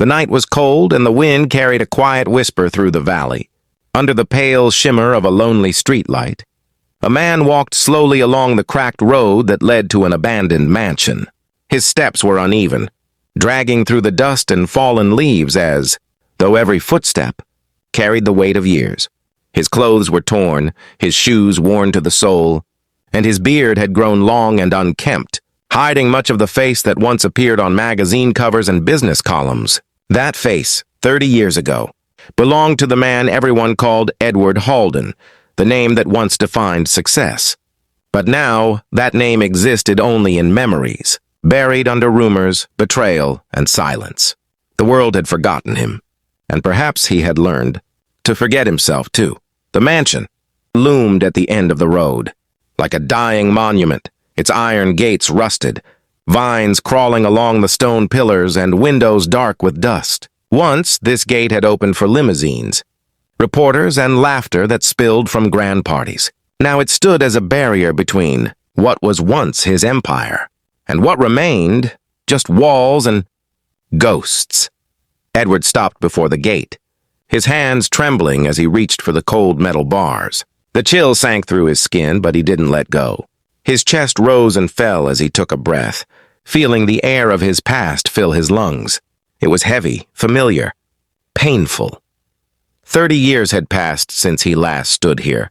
The night was cold, and the wind carried a quiet whisper through the valley. Under the pale shimmer of a lonely streetlight, a man walked slowly along the cracked road that led to an abandoned mansion. His steps were uneven, dragging through the dust and fallen leaves as, though every footstep carried the weight of years. His clothes were torn, his shoes worn to the sole, and his beard had grown long and unkempt, hiding much of the face that once appeared on magazine covers and business columns. That face, 30 years ago, belonged to the man everyone called Edward Halden, the name that once defined success. But now, that name existed only in memories, buried under rumors, betrayal, and silence. The world had forgotten him, and perhaps he had learned to forget himself too. The mansion loomed at the end of the road, like a dying monument, its iron gates rusted, vines crawling along the stone pillars and windows dark with dust. Once, this gate had opened for limousines, reporters, and laughter that spilled from grand parties. Now it stood as a barrier between what was once his empire and what remained just walls and ghosts. Edward stopped before the gate, his hands trembling as he reached for the cold metal bars. The chill sank through his skin, but he didn't let go. His chest rose and fell as he took a breath, feeling the air of his past fill his lungs. It was heavy, familiar, painful. 30 years had passed since he last stood here.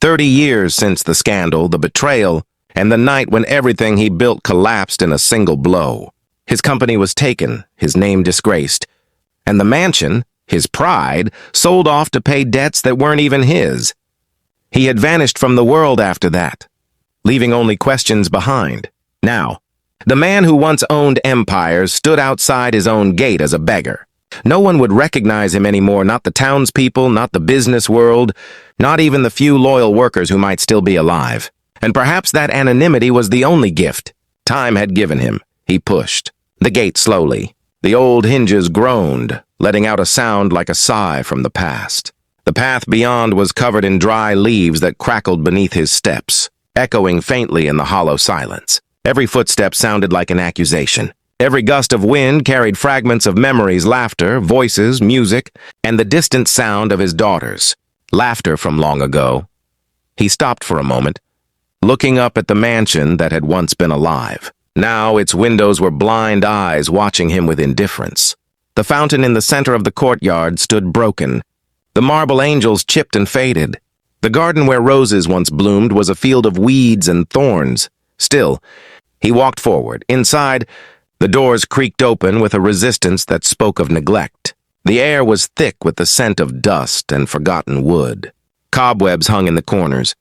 30 years since the scandal, the betrayal, and the night when everything he built collapsed in a single blow. His company was taken, his name disgraced, and the mansion, his pride, sold off to pay debts that weren't even his. He had vanished from the world after that, leaving only questions behind. Now, the man who once owned empires stood outside his own gate as a beggar. No one would recognize him anymore, not the townspeople, not the business world, not even the few loyal workers who might still be alive. And perhaps that anonymity was the only gift time had given him. He pushed the gate slowly. The old hinges groaned, letting out a sound like a sigh from the past. The path beyond was covered in dry leaves that crackled beneath his steps, echoing faintly in the hollow silence. Every footstep sounded like an accusation. Every gust of wind carried fragments of memories, laughter, voices, music, and the distant sound of his daughters. Laughter from long ago. He stopped for a moment, looking up at the mansion that had once been alive. Now its windows were blind eyes watching him with indifference. The fountain in the center of the courtyard stood broken. The marble angels chipped and faded. The garden where roses once bloomed was a field of weeds and thorns. Still, he walked forward. Inside, the doors creaked open with a resistance that spoke of neglect. The air was thick with the scent of dust and forgotten wood. Cobwebs hung in the corners,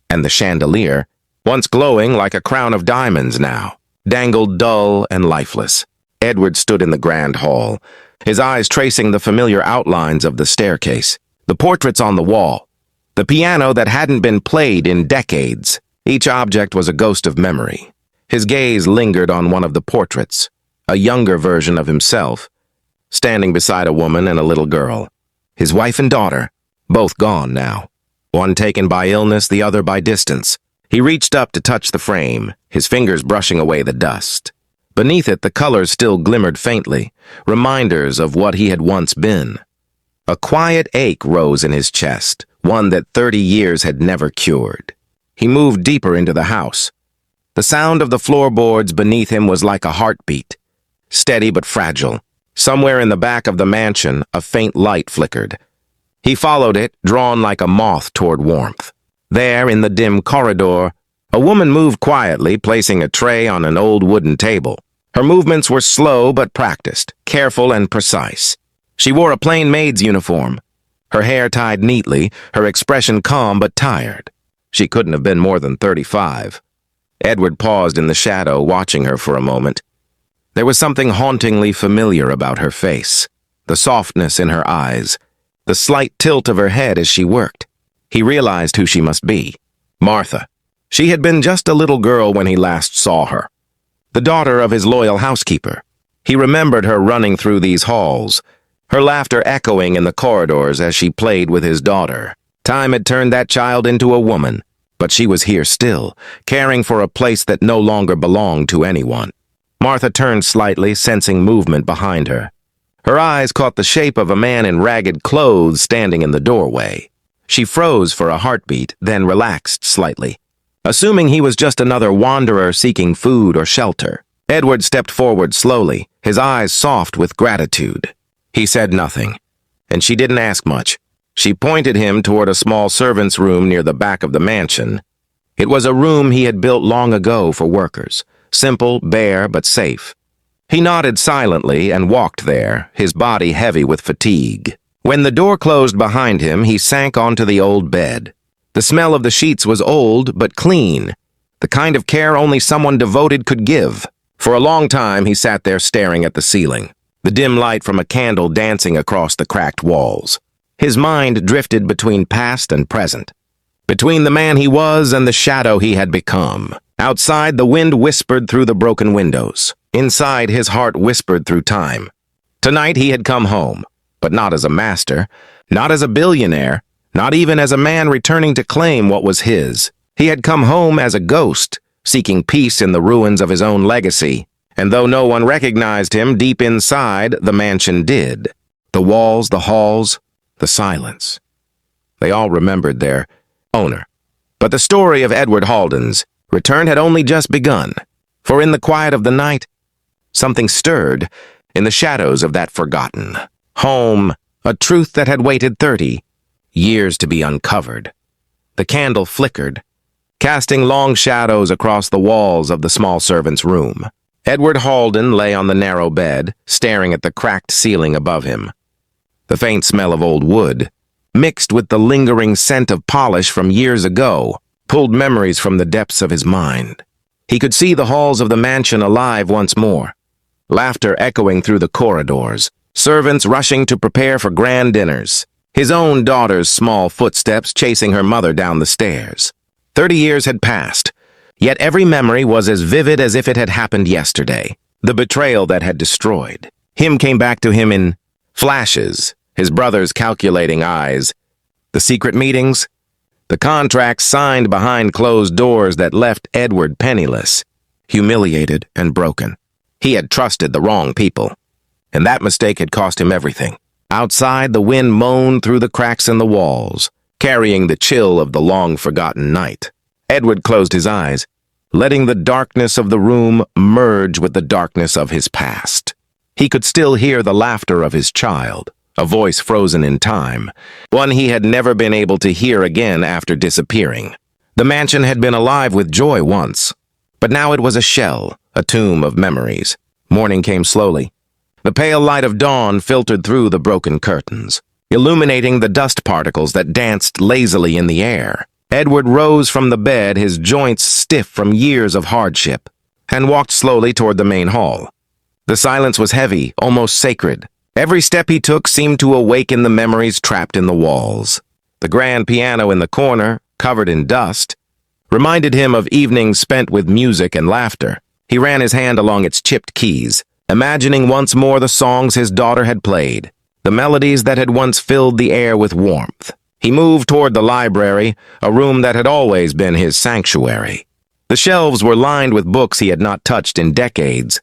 and the chandelier, once glowing like a crown of diamonds now, dangled dull and lifeless. Edward stood in the grand hall, his eyes tracing the familiar outlines of the staircase, the portraits on the wall, the piano that hadn't been played in decades. Each object was a ghost of memory. His gaze lingered on one of the portraits, a younger version of himself, standing beside a woman and a little girl. His wife and daughter, both gone now. One taken by illness, the other by distance. He reached up to touch the frame, his fingers brushing away the dust. Beneath it, the colors still glimmered faintly, reminders of what he had once been. A quiet ache rose in his chest, one that 30 years had never cured. He moved deeper into the house. The sound of the floorboards beneath him was like a heartbeat, steady but fragile. Somewhere in the back of the mansion, a faint light flickered. He followed it, drawn like a moth toward warmth. There, in the dim corridor, a woman moved quietly, placing a tray on an old wooden table. Her movements were slow but practiced, careful and precise. She wore a plain maid's uniform, her hair tied neatly, her expression calm but tired. She couldn't have been more than 35. Edward paused in the shadow, watching her for a moment. There was something hauntingly familiar about her face, the softness in her eyes, the slight tilt of her head as she worked. He realized who she must be. Martha. She had been just a little girl when he last saw her, the daughter of his loyal housekeeper. He remembered her running through these halls, her laughter echoing in the corridors as she played with his daughter. Time had turned that child into a woman, but she was here still, caring for a place that no longer belonged to anyone. Martha turned slightly, sensing movement behind her. Her eyes caught the shape of a man in ragged clothes standing in the doorway. She froze for a heartbeat, then relaxed slightly. Assuming he was just another wanderer seeking food or shelter, Edward stepped forward slowly, his eyes soft with gratitude. He said nothing, and she didn't ask much. She pointed him toward a small servant's room near the back of the mansion. It was a room he had built long ago for workers, simple, bare, but safe. He nodded silently and walked there, his body heavy with fatigue. When the door closed behind him, he sank onto the old bed. The smell of the sheets was old but clean, the kind of care only someone devoted could give. For a long time, he sat there staring at the ceiling, the dim light from a candle dancing across the cracked walls. His mind drifted between past and present, between the man he was and the shadow he had become. Outside, the wind whispered through the broken windows. Inside, his heart whispered through time. Tonight, he had come home, but not as a master, not as a billionaire, not even as a man returning to claim what was his. He had come home as a ghost, seeking peace in the ruins of his own legacy. And though no one recognized him, deep inside, the mansion did. The walls, the halls, the silence. They all remembered their owner. But the story of Edward Halden's return had only just begun, for in the quiet of the night, something stirred in the shadows of that forgotten home, a truth that had waited 30 years to be uncovered. The candle flickered, casting long shadows across the walls of the small servant's room. Edward Halden lay on the narrow bed, staring at the cracked ceiling above him. The faint smell of old wood, mixed with the lingering scent of polish from years ago, pulled memories from the depths of his mind. He could see the halls of the mansion alive once more, laughter echoing through the corridors, servants rushing to prepare for grand dinners, his own daughter's small footsteps chasing her mother down the stairs. 30 years had passed, yet every memory was as vivid as if it had happened yesterday. The betrayal that had destroyed him came back to him in flashes, his brother's calculating eyes, the secret meetings, the contracts signed behind closed doors that left Edward penniless, humiliated and broken. He had trusted the wrong people, and that mistake had cost him everything. Outside, the wind moaned through the cracks in the walls, carrying the chill of the long-forgotten night. Edward closed his eyes, letting the darkness of the room merge with the darkness of his past. He could still hear the laughter of his child, a voice frozen in time, one he had never been able to hear again after disappearing. The mansion had been alive with joy once, but now it was a shell, a tomb of memories. Morning came slowly. The pale light of dawn filtered through the broken curtains, illuminating the dust particles that danced lazily in the air. Edward rose from the bed, his joints stiff from years of hardship, and walked slowly toward the main hall. The silence was heavy, almost sacred. Every step he took seemed to awaken the memories trapped in the walls. The grand piano in the corner, covered in dust, reminded him of evenings spent with music and laughter. He ran his hand along its chipped keys, imagining once more the songs his daughter had played, the melodies that had once filled the air with warmth. He moved toward the library, a room that had always been his sanctuary. The shelves were lined with books he had not touched in decades,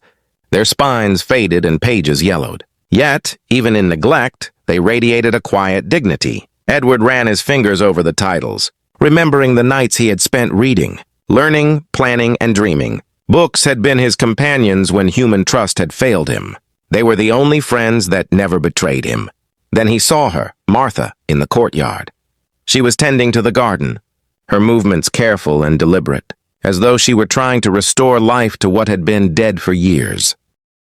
their spines faded and pages yellowed. Yet, even in neglect, they radiated a quiet dignity. Edward ran his fingers over the titles, remembering the nights he had spent reading, learning, planning, and dreaming. Books had been his companions when human trust had failed him. They were the only friends that never betrayed him. Then he saw her, Martha, in the courtyard. She was tending to the garden, her movements careful and deliberate, as though she were trying to restore life to what had been dead for years.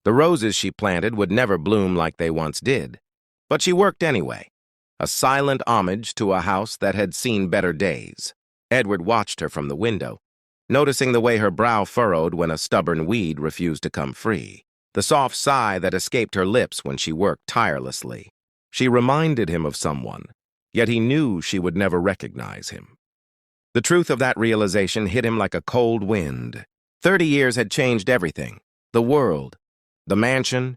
The roses she planted would never bloom like they once did, but she worked anyway, a silent homage to a house that had seen better days. Edward watched her from the window, noticing the way her brow furrowed when a stubborn weed refused to come free, the soft sigh that escaped her lips when she worked tirelessly. She reminded him of someone, yet he knew she would never recognize him. The truth of that realization hit him like a cold wind. 30 years had changed everything, the world, the mansion,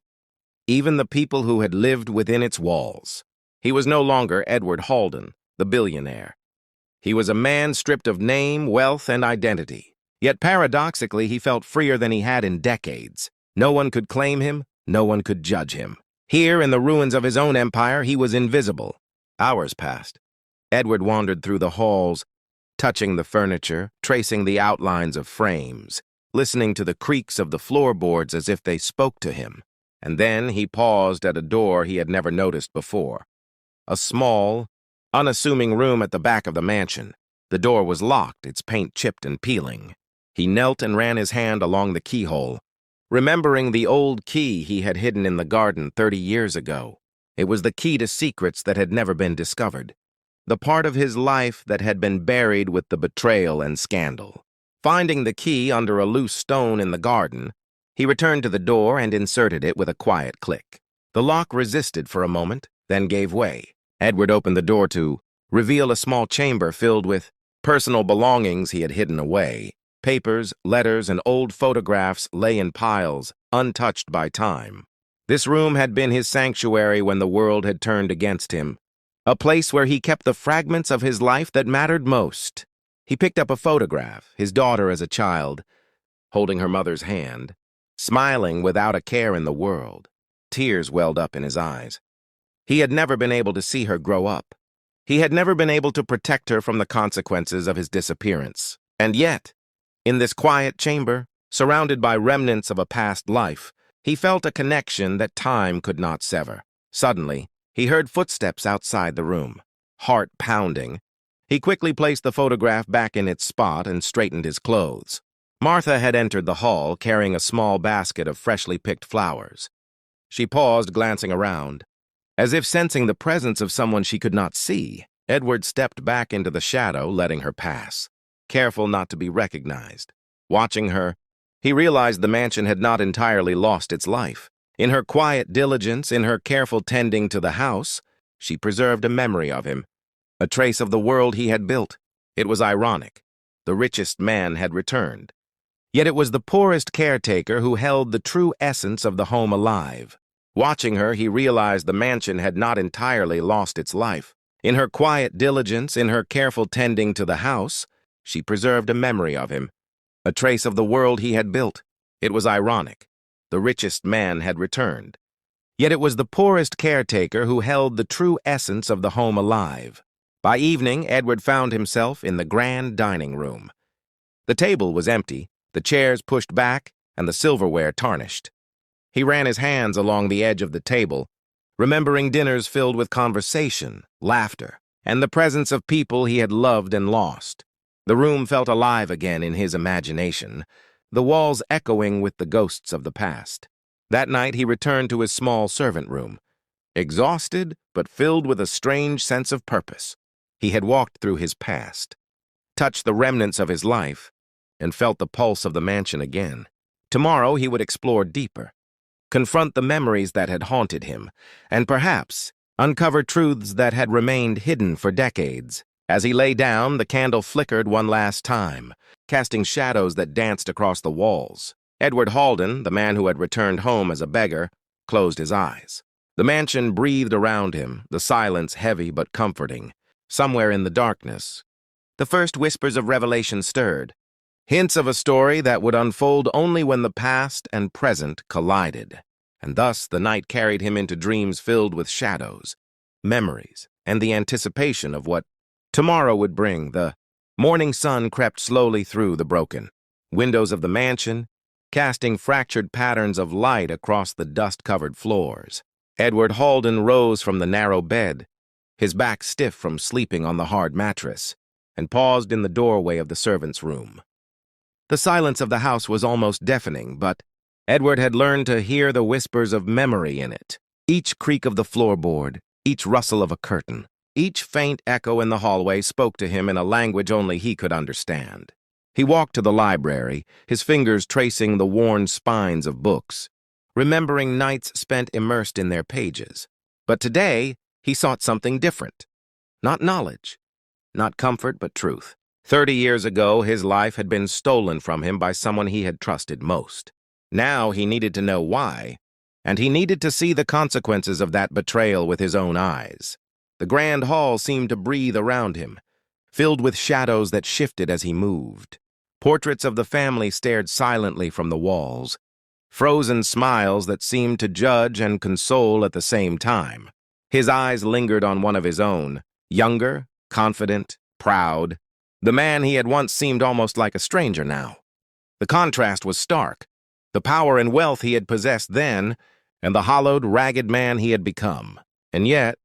even the people who had lived within its walls. He was no longer Edward Halden, the billionaire. He was a man stripped of name, wealth, and identity. Yet paradoxically, he felt freer than he had in decades. No one could claim him, no one could judge him. Here, in the ruins of his own empire, he was invisible. Hours passed. Edward wandered through the halls, touching the furniture, tracing the outlines of frames, listening to the creaks of the floorboards as if they spoke to him. And then he paused at a door he had never noticed before. A small, unassuming room at the back of the mansion. The door was locked, its paint chipped and peeling. He knelt and ran his hand along the keyhole, remembering the old key he had hidden in the garden 30 years ago. It was the key to secrets that had never been discovered, the part of his life that had been buried with the betrayal and scandal. Finding the key under a loose stone in the garden, he returned to the door and inserted it with a quiet click. The lock resisted for a moment, then gave way. Edward opened the door to reveal a small chamber filled with personal belongings he had hidden away. Papers, letters, and old photographs lay in piles, untouched by time. This room had been his sanctuary when the world had turned against him, a place where he kept the fragments of his life that mattered most. He picked up a photograph, his daughter as a child, holding her mother's hand, smiling without a care in the world. Tears welled up in his eyes. He had never been able to see her grow up. He had never been able to protect her from the consequences of his disappearance. And yet, in this quiet chamber, surrounded by remnants of a past life, he felt a connection that time could not sever. Suddenly, he heard footsteps outside the room. Heart pounding, he quickly placed the photograph back in its spot and straightened his clothes. Martha had entered the hall carrying a small basket of freshly picked flowers. She paused, glancing around. As if sensing the presence of someone she could not see, Edward stepped back into the shadow, letting her pass, careful not to be recognized. Watching her, he realized the mansion had not entirely lost its life. In her quiet diligence, in her careful tending to the house, she preserved a memory of him, a trace of the world he had built. It was ironic. The richest man had returned. Yet it was the poorest caretaker who held the true essence of the home alive. Watching her, he realized the mansion had not entirely lost its life. In her quiet diligence, in her careful tending to the house, she preserved a memory of him, a trace of the world he had built. It was ironic. The richest man had returned. Yet it was the poorest caretaker who held the true essence of the home alive. By evening, Edward found himself in the grand dining room. The table was empty, the chairs pushed back, and the silverware tarnished. He ran his hands along the edge of the table, remembering dinners filled with conversation, laughter, and the presence of people he had loved and lost. The room felt alive again in his imagination, the walls echoing with the ghosts of the past. That night he returned to his small servant room, exhausted but filled with a strange sense of purpose. He had walked through his past, touched the remnants of his life, and felt the pulse of the mansion again. Tomorrow he would explore deeper, confront the memories that had haunted him, and perhaps uncover truths that had remained hidden for decades. As he lay down, the candle flickered one last time, casting shadows that danced across the walls. Edward Halden, the man who had returned home as a beggar, closed his eyes. The mansion breathed around him, the silence heavy but comforting. Somewhere in the darkness, the first whispers of revelation stirred, hints of a story that would unfold only when the past and present collided. And thus the night carried him into dreams filled with shadows, memories, and the anticipation of what tomorrow would bring. The morning sun crept slowly through the broken windows of the mansion, casting fractured patterns of light across the dust-covered floors. Edward Halden rose from the narrow bed, his back stiff from sleeping on the hard mattress, and paused in the doorway of the servants' room. The silence of the house was almost deafening, but Edward had learned to hear the whispers of memory in it. Each creak of the floorboard, each rustle of a curtain, each faint echo in the hallway spoke to him in a language only he could understand. He walked to the library, his fingers tracing the worn spines of books, remembering nights spent immersed in their pages. But today, he sought something different. Not knowledge, not comfort, but truth. 30 years ago, his life had been stolen from him by someone he had trusted most. Now he needed to know why, and he needed to see the consequences of that betrayal with his own eyes. The grand hall seemed to breathe around him, filled with shadows that shifted as he moved. Portraits of the family stared silently from the walls, frozen smiles that seemed to judge and console at the same time. His eyes lingered on one of his own, younger, confident, proud. The man he had once seemed almost like a stranger now. The contrast was stark. The power and wealth he had possessed then, and the hollowed, ragged man he had become. And yet,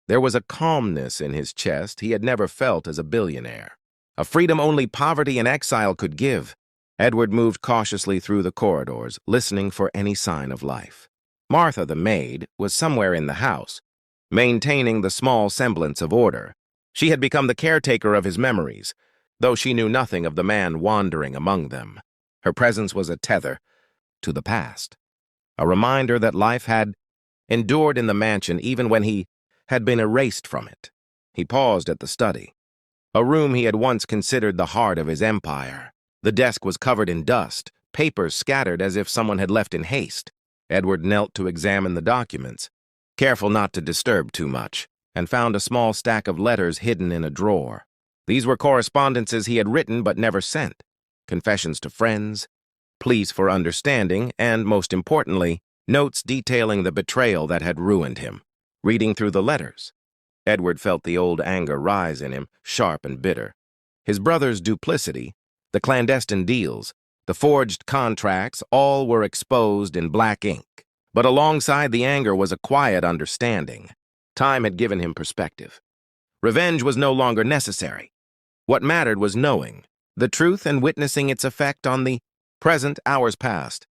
there was a calmness in his chest he had never felt as a billionaire. A freedom only poverty and exile could give. Edward moved cautiously through the corridors, listening for any sign of life. Martha, the maid, was somewhere in the house, maintaining the small semblance of order. She had become the caretaker of his memories, though she knew nothing of the man wandering among them. Her presence was a tether to the past, a reminder that life had endured in the mansion even when he had been erased from it. He paused at the study, a room he had once considered the heart of his empire. The desk was covered in dust, papers scattered as if someone had left in haste. Edward knelt to examine the documents, careful not to disturb too much, and found a small stack of letters hidden in a drawer. These were correspondences he had written but never sent, confessions to friends, pleas for understanding, and, most importantly, notes detailing the betrayal that had ruined him. Reading through the letters, Edward felt the old anger rise in him, sharp and bitter. His brother's duplicity, the clandestine deals, the forged contracts, all were exposed in black ink. But alongside the anger was a quiet understanding. Time had given him perspective. Revenge was no longer necessary. What mattered was knowing the truth and witnessing its effect on the present. Hours passed,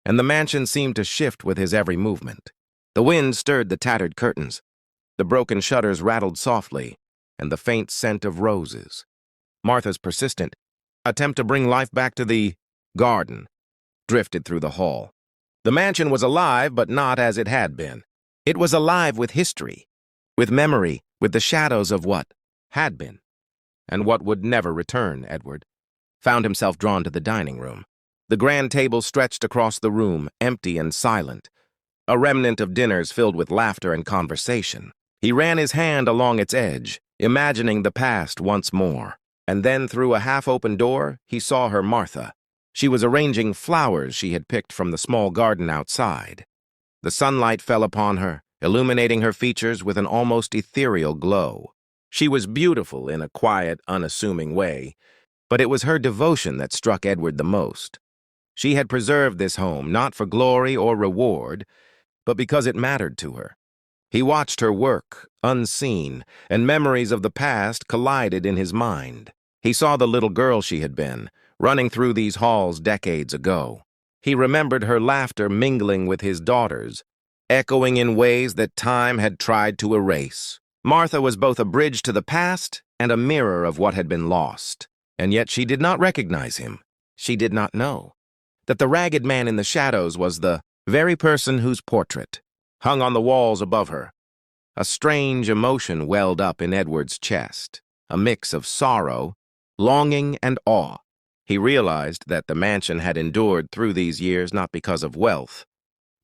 and the mansion seemed to shift with his every movement. The wind stirred the tattered curtains. The broken shutters rattled softly, and the faint scent of roses. Martha's persistent attempt to bring life back to the garden drifted through the hall. The mansion was alive, but not as it had been. It was alive with history, with memory, with the shadows of what had been, and what would never return. Edward found himself drawn to the dining room. The grand table stretched across the room, empty and silent, a remnant of dinners filled with laughter and conversation. He ran his hand along its edge, imagining the past once more. And then through a half-open door, he saw her, Martha. She was arranging flowers she had picked from the small garden outside. The sunlight fell upon her, illuminating her features with an almost ethereal glow. She was beautiful in a quiet, unassuming way, but it was her devotion that struck Edward the most. She had preserved this home not for glory or reward, but because it mattered to her. He watched her work, unseen, and memories of the past collided in his mind. He saw the little girl she had been, running through these halls decades ago. He remembered her laughter mingling with his daughter's, echoing in ways that time had tried to erase. Martha was both a bridge to the past and a mirror of what had been lost. And yet she did not recognize him. She did not know that the ragged man in the shadows was the very person whose portrait hung on the walls above her. A strange emotion welled up in Edward's chest, a mix of sorrow, longing, and awe. He realized that the mansion had endured through these years not because of wealth,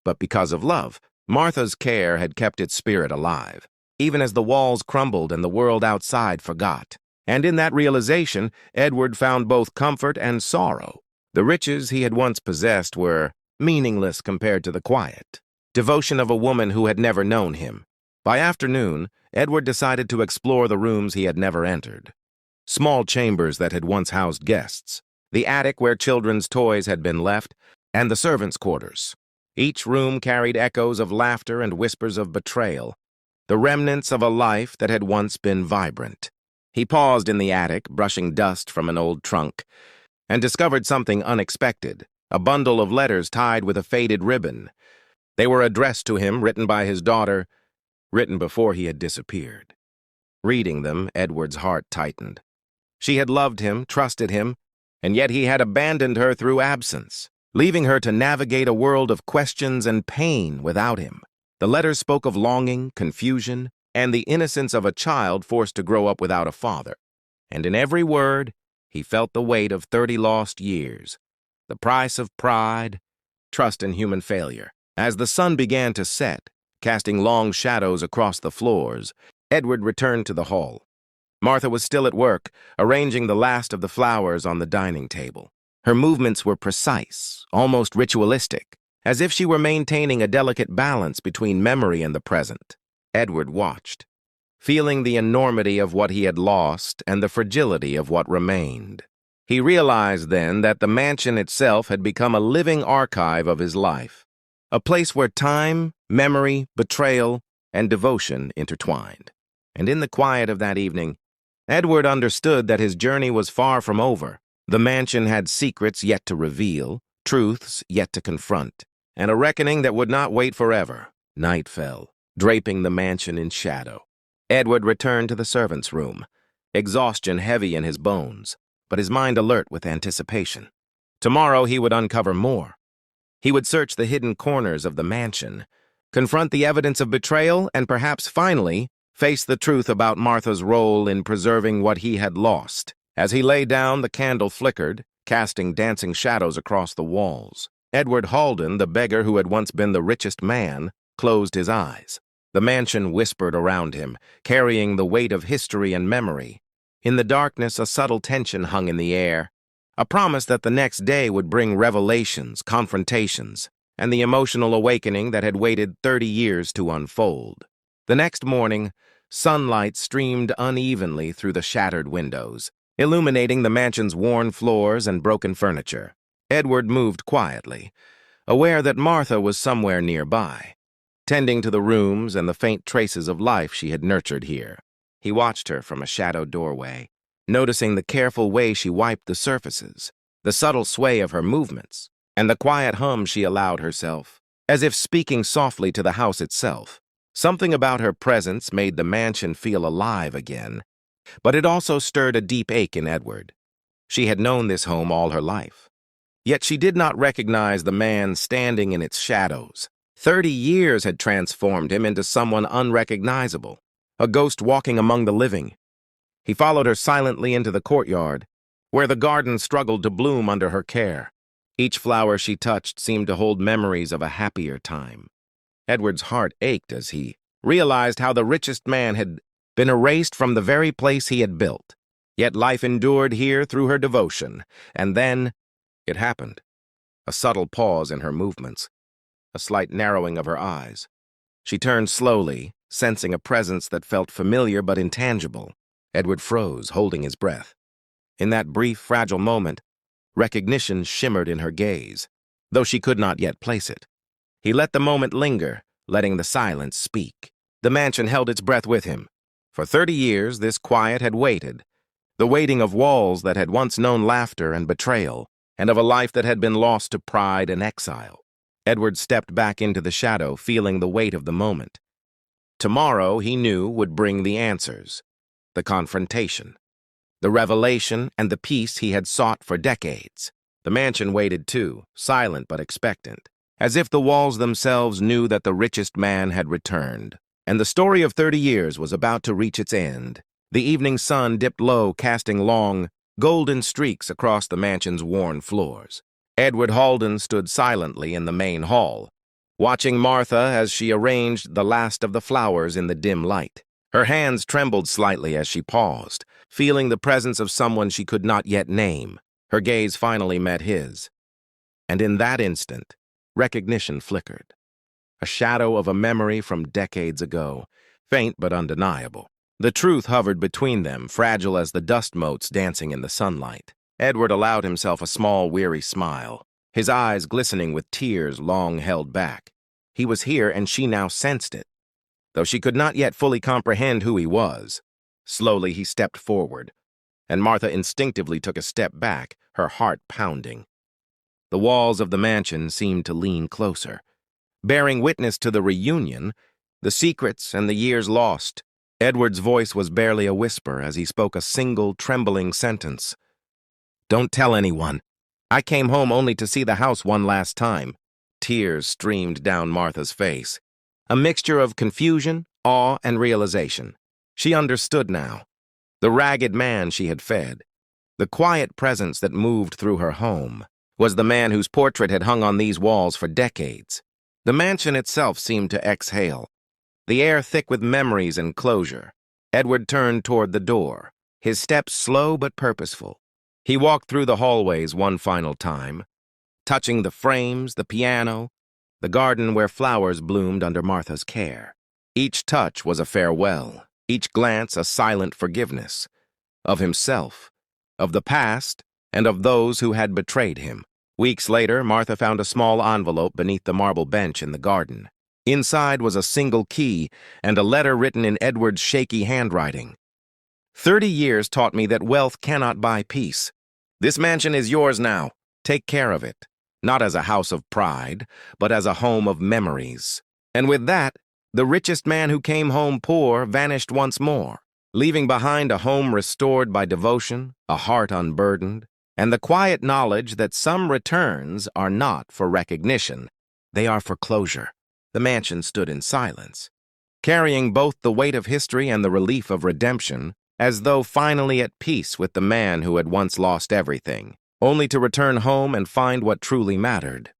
but because of love. Martha's care had kept its spirit alive, even as the walls crumbled and the world outside forgot. And in that realization, Edward found both comfort and sorrow. The riches he had once possessed were meaningless compared to the quiet devotion of a woman who had never known him. By afternoon, Edward decided to explore the rooms he had never entered. Small chambers that had once housed guests, the attic where children's toys had been left, and the servants' quarters. Each room carried echoes of laughter and whispers of betrayal, the remnants of a life that had once been vibrant. He paused in the attic, brushing dust from an old trunk, and discovered something unexpected, a bundle of letters tied with a faded ribbon. They were addressed to him, written by his daughter, written before he had disappeared. Reading them, Edward's heart tightened. She had loved him, trusted him, and yet he had abandoned her through absence, leaving her to navigate a world of questions and pain without him. The letters spoke of longing, confusion, and the innocence of a child forced to grow up without a father. And in every word, he felt the weight of 30 lost years, the price of pride, trust, and human failure. As the sun began to set, casting long shadows across the floors, Edward returned to the hall. Martha was still at work, arranging the last of the flowers on the dining table. Her movements were precise, almost ritualistic, as if she were maintaining a delicate balance between memory and the present. Edward watched, feeling the enormity of what he had lost and the fragility of what remained. He realized then that the mansion itself had become a living archive of his life, a place where time, memory, betrayal, and devotion intertwined. And in the quiet of that evening, Edward understood that his journey was far from over. The mansion had secrets yet to reveal, truths yet to confront, and a reckoning that would not wait forever. Night fell, draping the mansion in shadow. Edward returned to the servants' room, exhaustion heavy in his bones, but his mind alert with anticipation. Tomorrow he would uncover more. He would search the hidden corners of the mansion, confront the evidence of betrayal, and perhaps finally face the truth about Martha's role in preserving what he had lost. As he lay down, the candle flickered, casting dancing shadows across the walls. Edward Halden, the beggar who had once been the richest man, closed his eyes. The mansion whispered around him, carrying the weight of history and memory. In the darkness, a subtle tension hung in the air, a promise that the next day would bring revelations, confrontations, and the emotional awakening that had waited 30 years to unfold. The next morning, sunlight streamed unevenly through the shattered windows, illuminating the mansion's worn floors and broken furniture. Edward moved quietly, aware that Martha was somewhere nearby, tending to the rooms and the faint traces of life she had nurtured here. He watched her from a shadowed doorway, noticing the careful way she wiped the surfaces, the subtle sway of her movements, and the quiet hum she allowed herself, as if speaking softly to the house itself. Something about her presence made the mansion feel alive again, but it also stirred a deep ache in Edward. She had known this home all her life, yet she did not recognize the man standing in its shadows. 30 years had transformed him into someone unrecognizable, a ghost walking among the living. He followed her silently into the courtyard, where the garden struggled to bloom under her care. Each flower she touched seemed to hold memories of a happier time. Edward's heart ached as he realized how the richest man had been erased from the very place he had built. Yet life endured here through her devotion, and then it happened. A subtle pause in her movements, a slight narrowing of her eyes. She turned slowly, sensing a presence that felt familiar but intangible. Edward froze, holding his breath. In that brief, fragile moment, recognition shimmered in her gaze, though she could not yet place it. He let the moment linger, letting the silence speak. The mansion held its breath with him. For 30 years, this quiet had waited, the waiting of walls that had once known laughter and betrayal, and of a life that had been lost to pride and exile. Edward stepped back into the shadow, feeling the weight of the moment. Tomorrow, he knew, would bring the answers, the confrontation, the revelation, and the peace he had sought for decades. The mansion waited too, silent but expectant, as if the walls themselves knew that the richest man had returned, and the story of 30 years was about to reach its end. The evening sun dipped low, casting long, golden streaks across the mansion's worn floors. Edward Halden stood silently in the main hall, watching Martha as she arranged the last of the flowers in the dim light. Her hands trembled slightly as she paused, feeling the presence of someone she could not yet name. Her gaze finally met his, and in that instant, recognition flickered. A shadow of a memory from decades ago, faint but undeniable. The truth hovered between them, fragile as the dust motes dancing in the sunlight. Edward allowed himself a small, weary smile, his eyes glistening with tears long held back. He was here, and she now sensed it, though she could not yet fully comprehend who he was. Slowly he stepped forward, and Martha instinctively took a step back, her heart pounding. The walls of the mansion seemed to lean closer, bearing witness to the reunion, the secrets, and the years lost. Edward's voice was barely a whisper as he spoke a single, trembling sentence. "Don't tell anyone. I came home only to see the house one last time." Tears streamed down Martha's face, a mixture of confusion, awe, and realization. She understood now. The ragged man she had fed, the quiet presence that moved through her home, was the man whose portrait had hung on these walls for decades. The mansion itself seemed to exhale, the air thick with memories and closure. Edward turned toward the door, his steps slow but purposeful. He walked through the hallways one final time, touching the frames, the piano, the garden where flowers bloomed under Martha's care. Each touch was a farewell, each glance a silent forgiveness, of himself, of the past, and of those who had betrayed him. Weeks later, Martha found a small envelope beneath the marble bench in the garden. Inside was a single key and a letter written in Edward's shaky handwriting. 30 years taught me that wealth cannot buy peace. This mansion is yours now. Take care of it, not as a house of pride, but as a home of memories. And with that, the richest man who came home poor vanished once more, leaving behind a home restored by devotion, a heart unburdened, and the quiet knowledge that some returns are not for recognition, they are for closure. The mansion stood in silence, carrying both the weight of history and the relief of redemption, as though finally at peace with the man who had once lost everything, only to return home and find what truly mattered.